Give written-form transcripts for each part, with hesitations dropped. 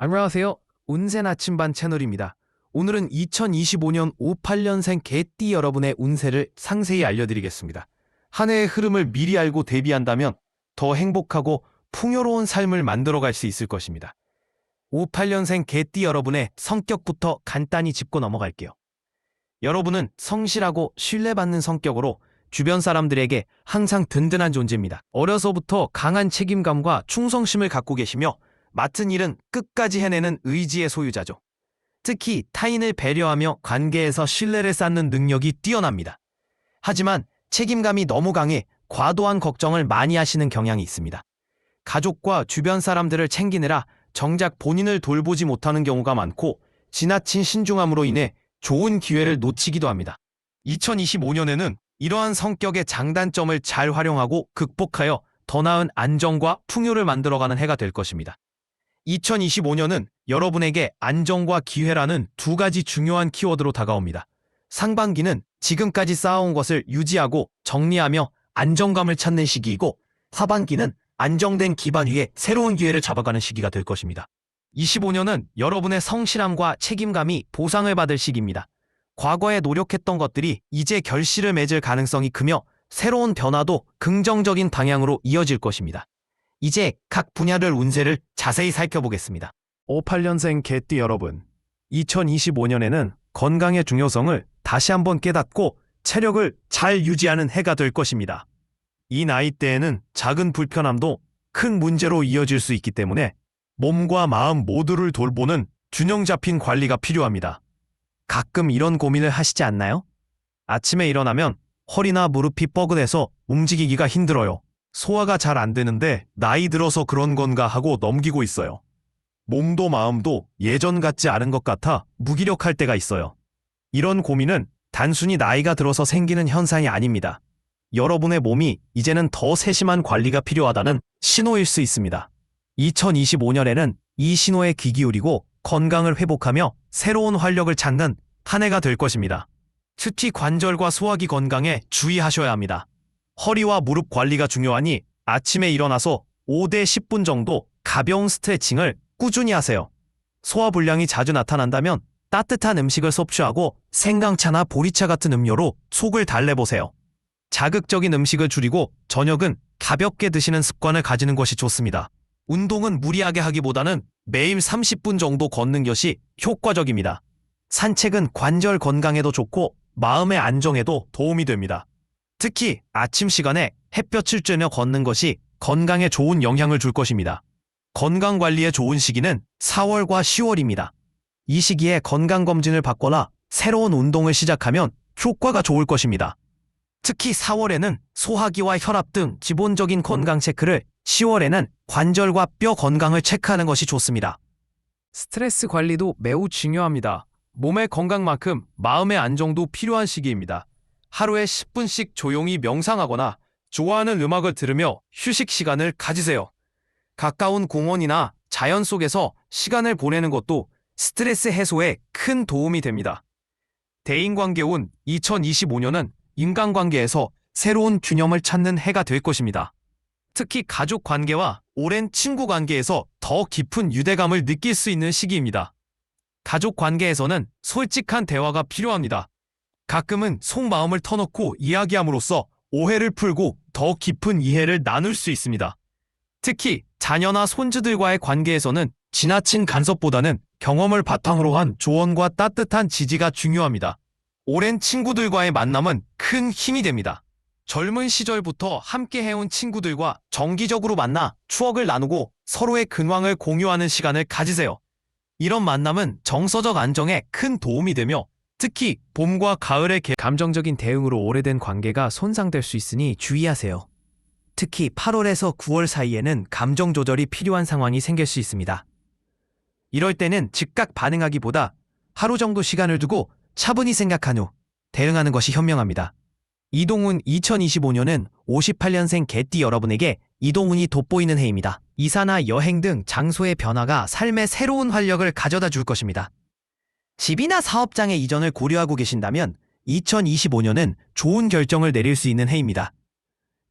안녕하세요. 운세 나침반 채널입니다. 오늘은 2025년 58년생 개띠 여러분의 운세를 상세히 알려드리겠습니다. 한 해의 흐름을 미리 알고 대비한다면 더 행복하고 풍요로운 삶을 만들어갈 수 있을 것입니다. 58년생 개띠 여러분의 성격부터 간단히 짚고 넘어갈게요. 여러분은 성실하고 신뢰받는 성격으로 주변 사람들에게 항상 든든한 존재입니다. 어려서부터 강한 책임감과 충성심을 갖고 계시며 맡은 일은 끝까지 해내는 의지의 소유자죠. 특히 타인을 배려하며 관계에서 신뢰를 쌓는 능력이 뛰어납니다. 하지만 책임감이 너무 강해 과도한 걱정을 많이 하시는 경향이 있습니다. 가족과 주변 사람들을 챙기느라 정작 본인을 돌보지 못하는 경우가 많고 지나친 신중함으로 인해 좋은 기회를 놓치기도 합니다. 2025년에는 이러한 성격의 장단점을 잘 활용하고 극복하여 더 나은 안정과 풍요를 만들어가는 해가 될 것입니다. 2025년은 여러분에게 안정과 기회라는 두 가지 중요한 키워드로 다가옵니다. 상반기는 지금까지 쌓아온 것을 유지하고 정리하며 안정감을 찾는 시기이고, 하반기는 안정된 기반 위에 새로운 기회를 잡아가는 시기가 될 것입니다. 25년은 여러분의 성실함과 책임감이 보상을 받을 시기입니다. 과거에 노력했던 것들이 이제 결실을 맺을 가능성이 크며 새로운 변화도 긍정적인 방향으로 이어질 것입니다. 이제 각 분야별 운세를 자세히 살펴보겠습니다. 58년생 개띠 여러분, 2025년에는 건강의 중요성을 다시 한번 깨닫고 체력을 잘 유지하는 해가 될 것입니다. 이 나이대에는 작은 불편함도 큰 문제로 이어질 수 있기 때문에 몸과 마음 모두를 돌보는 균형 잡힌 관리가 필요합니다. 가끔 이런 고민을 하시지 않나요? 아침에 일어나면 허리나 무릎이 뻐근해서 움직이기가 힘들어요. 소화가 잘 안 되는데 나이 들어서 그런 건가 하고 넘기고 있어요. 몸도 마음도 예전 같지 않은 것 같아 무기력할 때가 있어요. 이런 고민은 단순히 나이가 들어서 생기는 현상이 아닙니다. 여러분의 몸이 이제는 더 세심한 관리가 필요하다는 신호일 수 있습니다. 2025년에는 이 신호에 귀 기울이고 건강을 회복하며 새로운 활력을 찾는 한 해가 될 것입니다. 특히 관절과 소화기 건강에 주의하셔야 합니다. 허리와 무릎 관리가 중요하니 아침에 일어나서 5대 10분 정도 가벼운 스트레칭을 꾸준히 하세요. 소화불량이 자주 나타난다면 따뜻한 음식을 섭취하고 생강차나 보리차 같은 음료로 속을 달래보세요. 자극적인 음식을 줄이고 저녁은 가볍게 드시는 습관을 가지는 것이 좋습니다. 운동은 무리하게 하기보다는 매일 30분 정도 걷는 것이 효과적입니다. 산책은 관절 건강에도 좋고 마음의 안정에도 도움이 됩니다. 특히 아침 시간에 햇볕을 쬐며 걷는 것이 건강에 좋은 영향을 줄 것입니다. 건강관리에 좋은 시기는 4월과 10월입니다. 이 시기에 건강검진을 받거나 새로운 운동을 시작하면 효과가 좋을 것입니다. 특히 4월에는 소화기와 혈압 등 기본적인 건강 체크를, 10월에는 관절과 뼈 건강을 체크하는 것이 좋습니다. 스트레스 관리도 매우 중요합니다. 몸의 건강만큼 마음의 안정도 필요한 시기입니다. 하루에 10분씩 조용히 명상하거나 좋아하는 음악을 들으며 휴식 시간을 가지세요. 가까운 공원이나 자연 속에서 시간을 보내는 것도 스트레스 해소에 큰 도움이 됩니다. 대인관계 운 2025년은 인간관계에서 새로운 균형을 찾는 해가 될 것입니다. 특히 가족 관계와 오랜 친구 관계에서 더 깊은 유대감을 느낄 수 있는 시기입니다. 가족 관계에서는 솔직한 대화가 필요합니다. 가끔은 속마음을 터놓고 이야기함으로써 오해를 풀고 더 깊은 이해를 나눌 수 있습니다. 특히 자녀나 손주들과의 관계에서는 지나친 간섭보다는 경험을 바탕으로 한 조언과 따뜻한 지지가 중요합니다. 오랜 친구들과의 만남은 큰 힘이 됩니다. 젊은 시절부터 함께 해온 친구들과 정기적으로 만나 추억을 나누고 서로의 근황을 공유하는 시간을 가지세요. 이런 만남은 정서적 안정에 큰 도움이 되며 특히 봄과 가을의 감정적인 대응으로 오래된 관계가 손상될 수 있으니 주의하세요. 특히 8월에서 9월 사이에는 감정 조절이 필요한 상황이 생길 수 있습니다. 이럴 때는 즉각 반응하기보다 하루 정도 시간을 두고 차분히 생각한 후 대응하는 것이 현명합니다. 이동운 2025년은 58년생 개띠 여러분에게 이동운이 돋보이는 해입니다. 이사나 여행 등 장소의 변화가 삶에 새로운 활력을 가져다 줄 것입니다. 집이나 사업장의 이전을 고려하고 계신다면 2025년은 좋은 결정을 내릴 수 있는 해입니다.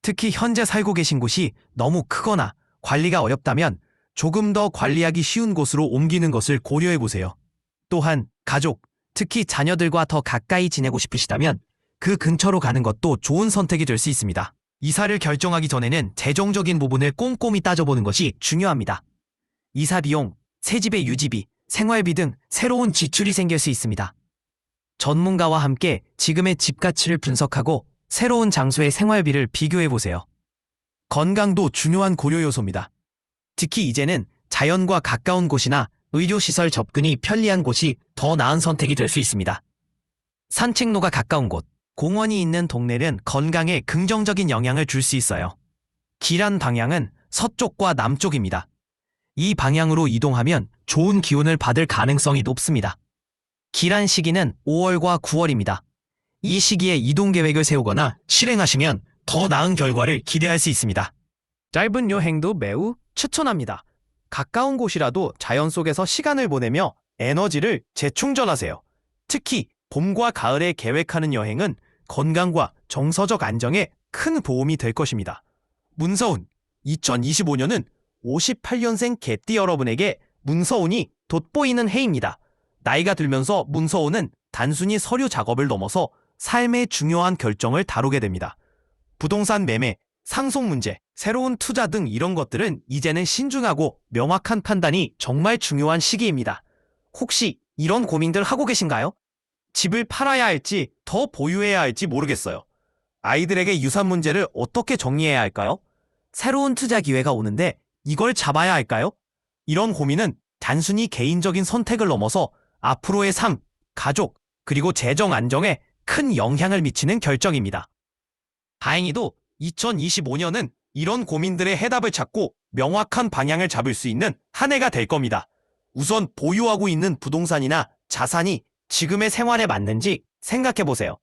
특히 현재 살고 계신 곳이 너무 크거나 관리가 어렵다면 조금 더 관리하기 쉬운 곳으로 옮기는 것을 고려해 보세요. 또한 가족, 특히 자녀들과 더 가까이 지내고 싶으시다면 그 근처로 가는 것도 좋은 선택이 될 수 있습니다. 이사를 결정하기 전에는 재정적인 부분을 꼼꼼히 따져보는 것이 중요합니다. 이사 비용, 새 집의 유지비, 생활비 등 새로운 지출이 생길 수 있습니다. 전문가와 함께 지금의 집 가치를 분석하고 새로운 장소의 생활비를 비교해 보세요. 건강도 중요한 고려 요소입니다. 특히 이제는 자연과 가까운 곳이나 의료시설 접근이 편리한 곳이 더 나은 선택이 될 수 있습니다. 산책로가 가까운 곳, 공원이 있는 동네는 건강에 긍정적인 영향을 줄 수 있어요. 길한 방향은 서쪽과 남쪽입니다. 이 방향으로 이동하면 좋은 기운을 받을 가능성이 높습니다. 길한 시기는 5월과 9월입니다. 이 시기에 이동 계획을 세우거나 실행하시면 더 나은 결과를 기대할 수 있습니다. 짧은 여행도 매우 추천합니다. 가까운 곳이라도 자연 속에서 시간을 보내며 에너지를 재충전하세요. 특히 봄과 가을에 계획하는 여행은 건강과 정서적 안정에 큰 도움이 될 것입니다. 문서운, 2025년은 58년생 개띠 여러분에게 문서운이 돋보이는 해입니다. 나이가 들면서 문서운은 단순히 서류 작업을 넘어서 삶의 중요한 결정을 다루게 됩니다. 부동산 매매, 상속 문제, 새로운 투자 등 이런 것들은 이제는 신중하고 명확한 판단이 정말 중요한 시기입니다. 혹시 이런 고민들 하고 계신가요? 집을 팔아야 할지 더 보유해야 할지 모르겠어요. 아이들에게 유산 문제를 어떻게 정리해야 할까요? 새로운 투자 기회가 오는데 이걸 잡아야 할까요? 이런 고민은 단순히 개인적인 선택을 넘어서 앞으로의 삶, 가족, 그리고 재정 안정에 큰 영향을 미치는 결정입니다. 다행히도 2025년은 이런 고민들의 해답을 찾고 명확한 방향을 잡을 수 있는 한 해가 될 겁니다. 우선 보유하고 있는 부동산이나 자산이 지금의 생활에 맞는지 생각해 보세요.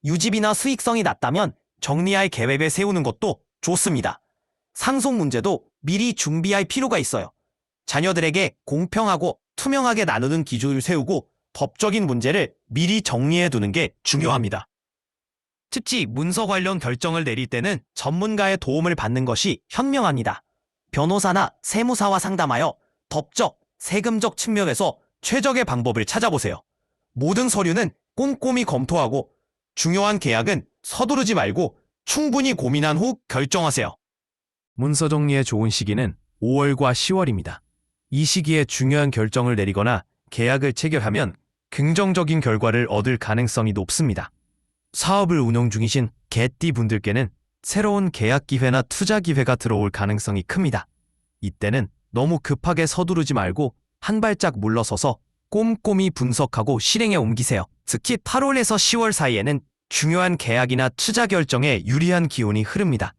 유지비나 수익성이 낮다면 정리할 계획을 세우는 것도 좋습니다. 상속 문제도 미리 준비할 필요가 있어요. 자녀들에게 공평하고 투명하게 나누는 기준을 세우고 법적인 문제를 미리 정리해 두는 게 중요합니다. 특히 문서 관련 결정을 내릴 때는 전문가의 도움을 받는 것이 현명합니다. 변호사나 세무사와 상담하여 법적, 세금적 측면에서 최적의 방법을 찾아보세요. 모든 서류는 꼼꼼히 검토하고 중요한 계약은 서두르지 말고 충분히 고민한 후 결정하세요. 문서 정리에 좋은 시기는 5월과 10월입니다. 이 시기에 중요한 결정을 내리거나 계약을 체결하면 긍정적인 결과를 얻을 가능성이 높습니다. 사업을 운영 중이신 개띠 분들께는 새로운 계약 기회나 투자 기회가 들어올 가능성이 큽니다. 이때는 너무 급하게 서두르지 말고 한 발짝 물러서서 꼼꼼히 분석하고 실행에 옮기세요. 특히 8월에서 10월 사이에는 중요한 계약이나 투자 결정에 유리한 기운이 흐릅니다.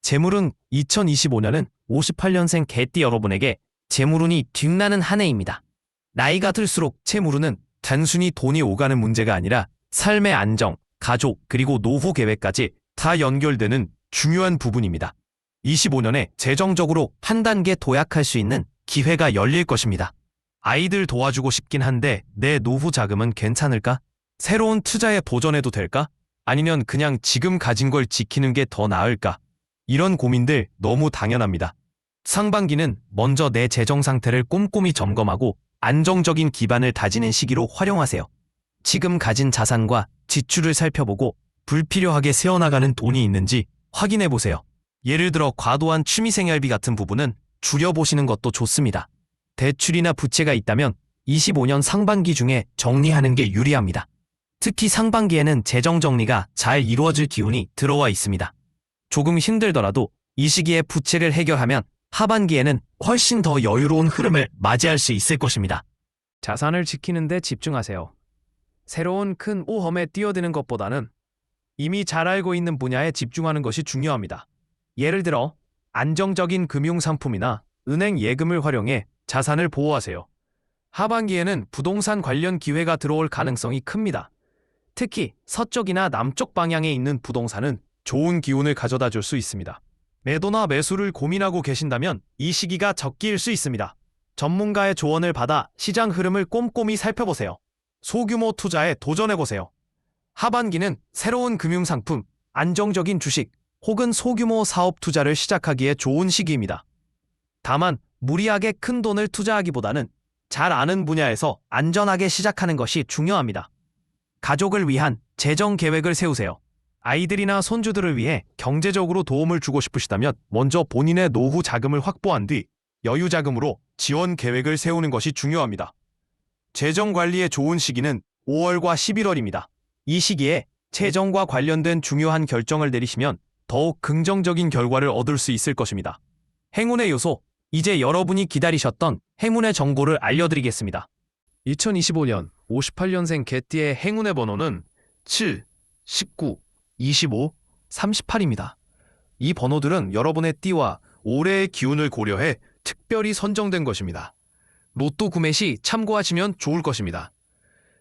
재물운, 2025년은 58년생 개띠 여러분에게 재물운이 뒷나는 한 해입니다. 나이가 들수록 재물운은 단순히 돈이 오가는 문제가 아니라 삶의 안정, 가족, 그리고 노후 계획까지 다 연결되는 중요한 부분입니다. 25년에 재정적으로 한 단계 도약할 수 있는 기회가 열릴 것입니다. 아이들 도와주고 싶긴 한데 내 노후 자금은 괜찮을까? 새로운 투자에 도전해도 될까? 아니면 그냥 지금 가진 걸 지키는 게 더 나을까? 이런 고민들 너무 당연합니다. 상반기는 먼저 내 재정 상태를 꼼꼼히 점검하고 안정적인 기반을 다지는 시기로 활용하세요. 지금 가진 자산과 지출을 살펴보고 불필요하게 새어나가는 돈이 있는지 확인해 보세요. 예를 들어 과도한 취미생활비 같은 부분은 줄여보시는 것도 좋습니다. 대출이나 부채가 있다면 25년 상반기 중에 정리하는 게 유리합니다. 특히 상반기에는 재정 정리가 잘 이루어질 기운이 들어와 있습니다. 조금 힘들더라도 이 시기에 부채를 해결하면 하반기에는 훨씬 더 여유로운 흐름을 맞이할 수 있을 것입니다. 자산을 지키는 데 집중하세요. 새로운 큰 오험에 뛰어드는 것보다는 이미 잘 알고 있는 분야에 집중하는 것이 중요합니다. 예를 들어 안정적인 금융상품이나 은행 예금을 활용해 자산을 보호하세요. 하반기에는 부동산 관련 기회가 들어올 가능성이 큽니다. 특히 서쪽이나 남쪽 방향에 있는 부동산은 좋은 기운을 가져다 줄 수 있습니다. 매도나 매수를 고민하고 계신다면 이 시기가 적기일 수 있습니다. 전문가의 조언을 받아 시장 흐름을 꼼꼼히 살펴보세요. 소규모 투자에 도전해보세요. 하반기는 새로운 금융상품, 안정적인 주식 혹은 소규모 사업 투자를 시작하기에 좋은 시기입니다. 다만 무리하게 큰 돈을 투자하기보다는 잘 아는 분야에서 안전하게 시작하는 것이 중요합니다. 가족을 위한 재정 계획을 세우세요. 아이들이나 손주들을 위해 경제적으로 도움을 주고 싶으시다면 먼저 본인의 노후 자금을 확보한 뒤 여유 자금으로 지원 계획을 세우는 것이 중요합니다. 재정 관리에 좋은 시기는 5월과 11월입니다. 이 시기에 재정과 관련된 중요한 결정을 내리시면 더욱 긍정적인 결과를 얻을 수 있을 것입니다. 행운의 요소, 이제 여러분이 기다리셨던 행운의 정보를 알려드리겠습니다. 2025년 58년생 개띠의 행운의 번호는 7, 19, 25, 38입니다. 이 번호들은 여러분의 띠와 올해의 기운을 고려해 특별히 선정된 것입니다. 로또 구매 시 참고하시면 좋을 것입니다.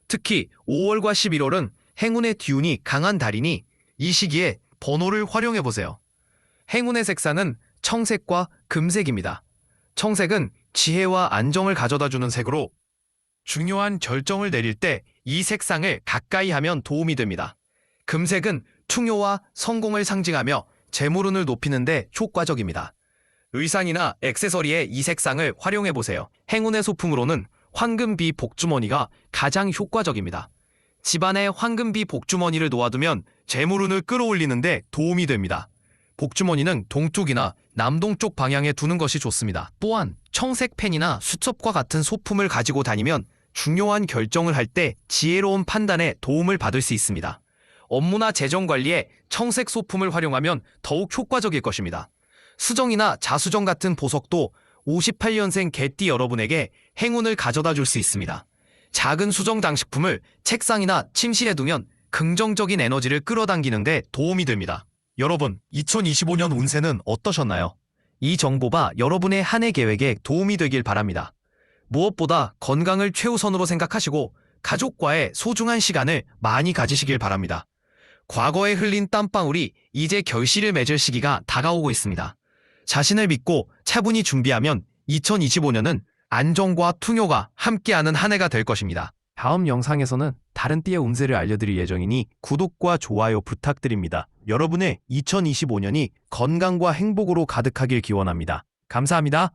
특히 5월과 11월은 행운의 기운이 강한 달이니 이 시기에 번호를 활용해보세요. 행운의 색상은 청색과 금색입니다. 청색은 지혜와 안정을 가져다주는 색으로 중요한 결정을 내릴 때 이 색상을 가까이 하면 도움이 됩니다. 금색은 풍요와 성공을 상징하며 재물운을 높이는 데 효과적입니다. 의상이나 액세서리에 이 색상을 활용해보세요. 행운의 소품으로는 황금비 복주머니가 가장 효과적입니다. 집안에 황금비 복주머니를 놓아두면 재물운을 끌어올리는 데 도움이 됩니다. 복주머니는 동쪽이나 남동쪽 방향에 두는 것이 좋습니다. 또한 청색 펜이나 수첩과 같은 소품을 가지고 다니면 중요한 결정을 할 때 지혜로운 판단에 도움을 받을 수 있습니다. 업무나 재정 관리에 청색 소품을 활용하면 더욱 효과적일 것입니다. 수정이나 자수정 같은 보석도 58년생 개띠 여러분에게 행운을 가져다 줄 수 있습니다. 작은 수정 장식품을 책상이나 침실에 두면 긍정적인 에너지를 끌어당기는 데 도움이 됩니다. 여러분, 2025년 운세는 어떠셨나요? 이 정보가 여러분의 한 해 계획에 도움이 되길 바랍니다. 무엇보다 건강을 최우선으로 생각하시고 가족과의 소중한 시간을 많이 가지시길 바랍니다. 과거에 흘린 땀방울이 이제 결실을 맺을 시기가 다가오고 있습니다. 자신을 믿고 차분히 준비하면 2025년은 안정과 풍요가 함께하는 한 해가 될 것입니다. 다음 영상에서는 다른 띠의 운세를 알려드릴 예정이니 구독과 좋아요 부탁드립니다. 여러분의 2025년이 건강과 행복으로 가득하길 기원합니다. 감사합니다.